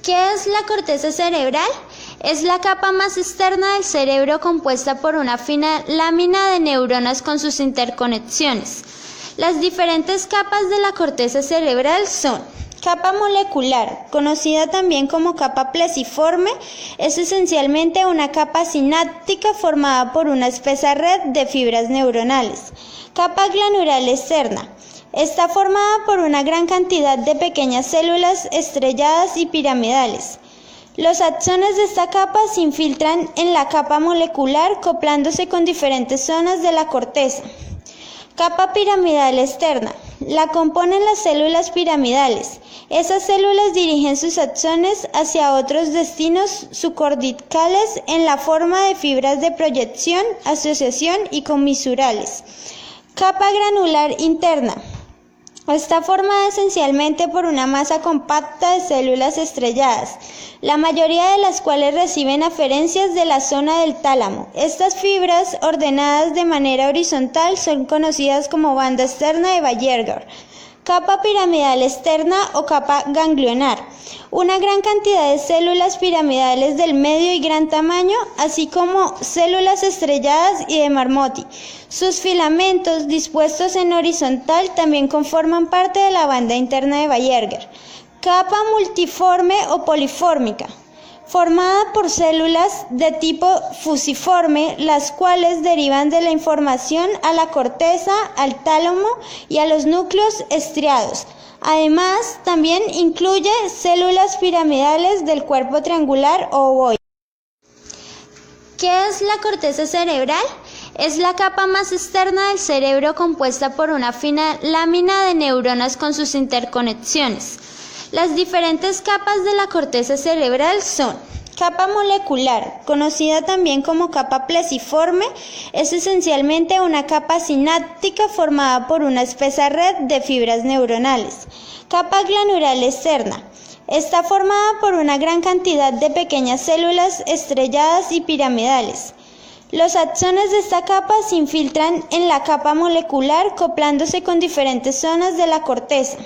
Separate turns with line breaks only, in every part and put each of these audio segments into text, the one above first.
¿Qué es la corteza cerebral? Es la capa más externa del cerebro compuesta por una fina lámina de neuronas con sus interconexiones. Las diferentes capas de la corteza cerebral son: capa molecular, conocida también como capa plesiforme, es esencialmente una capa sináptica formada por una espesa red de fibras neuronales. Capa granular externa. Está formada por una gran cantidad de pequeñas células estrelladas y piramidales. Los axones de esta capa se infiltran en la capa molecular, acoplándose con diferentes zonas de la corteza. Capa piramidal externa. La componen las células piramidales. Esas células dirigen sus axones hacia otros destinos subcorticales en la forma de fibras de proyección, asociación y comisurales. Capa granular interna. Está formada esencialmente por una masa compacta de células estrelladas, la mayoría de las cuales reciben aferencias de la zona del tálamo. Estas fibras, ordenadas de manera horizontal, son conocidas como banda externa de Buerger. Capa piramidal externa o capa ganglionar. Una gran cantidad de células piramidales del medio y gran tamaño, así como células estrelladas y de Marmotti. Sus filamentos, dispuestos en horizontal, también conforman parte de la banda interna de Buerger. Capa multiforme o polifórmica. Formada por células de tipo fusiforme, las cuales derivan de la información a la corteza, al tálamo y a los núcleos estriados. Además, también incluye células piramidales del cuerpo triangular o ovoide. ¿Qué es la corteza cerebral? Es la capa más externa del cerebro compuesta por una fina lámina de neuronas con sus interconexiones. Las diferentes capas de la corteza cerebral son: capa molecular, conocida también como capa plesiforme, es esencialmente una capa sináptica formada por una espesa red de fibras neuronales. Capa granular externa. Está formada por una gran cantidad de pequeñas células estrelladas y piramidales. Los axones de esta capa se infiltran en la capa molecular, acoplándose con diferentes zonas de la corteza.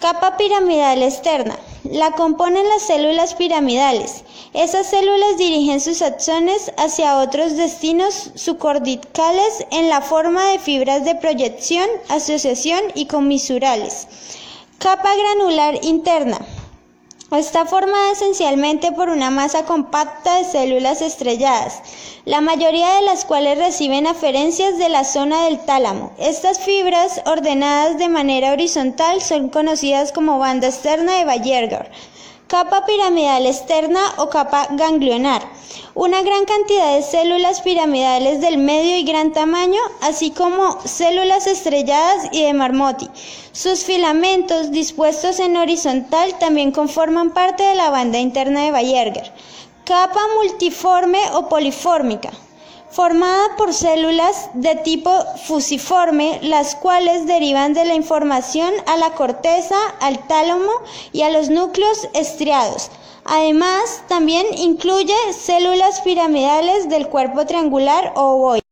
Capa piramidal externa. La componen las células piramidales. Esas células dirigen sus axones hacia otros destinos subcorticales en la forma de fibras de proyección, asociación y comisurales. Capa granular interna. Está formada esencialmente por una masa compacta de células estrelladas, la mayoría de las cuales reciben aferencias de la zona del tálamo. Estas fibras, ordenadas de manera horizontal, son conocidas como banda externa de Buerger. Capa piramidal externa o capa ganglionar. Una gran cantidad de células piramidales del medio y gran tamaño, así como células estrelladas y de Marmotti. Sus filamentos, dispuestos en horizontal, también conforman parte de la banda interna de Buerger. Capa multiforme o polifórmica. Formada por células de tipo fusiforme, las cuales derivan de la información a la corteza, al tálamo y a los núcleos estriados. Además, también incluye células piramidales del cuerpo triangular o ovoide.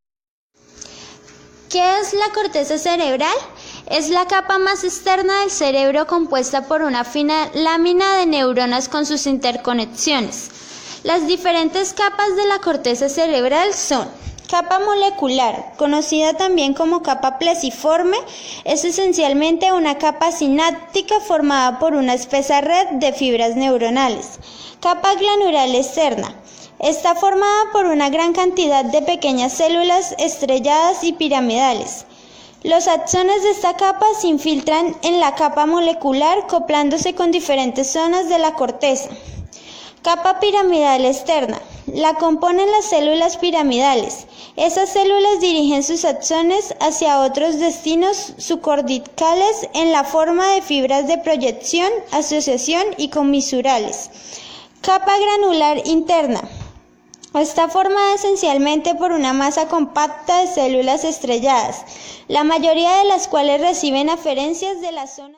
¿Qué es la corteza cerebral? Es la capa más externa del cerebro compuesta por una fina lámina de neuronas con sus interconexiones. Las diferentes capas de la corteza cerebral son: capa molecular, conocida también como capa plesiforme, es esencialmente una capa sináptica formada por una espesa red de fibras neuronales. Capa granular externa. Está formada por una gran cantidad de pequeñas células estrelladas y piramidales. Los axones de esta capa se infiltran en la capa molecular, acoplándose con diferentes zonas de la corteza. Capa piramidal externa. La componen las células piramidales. Esas células dirigen sus axones hacia otros destinos subcorticales en la forma de fibras de proyección, asociación y comisurales. Capa granular interna. Está formada esencialmente por una masa compacta de células estrelladas, la mayoría de las cuales reciben aferencias de la zona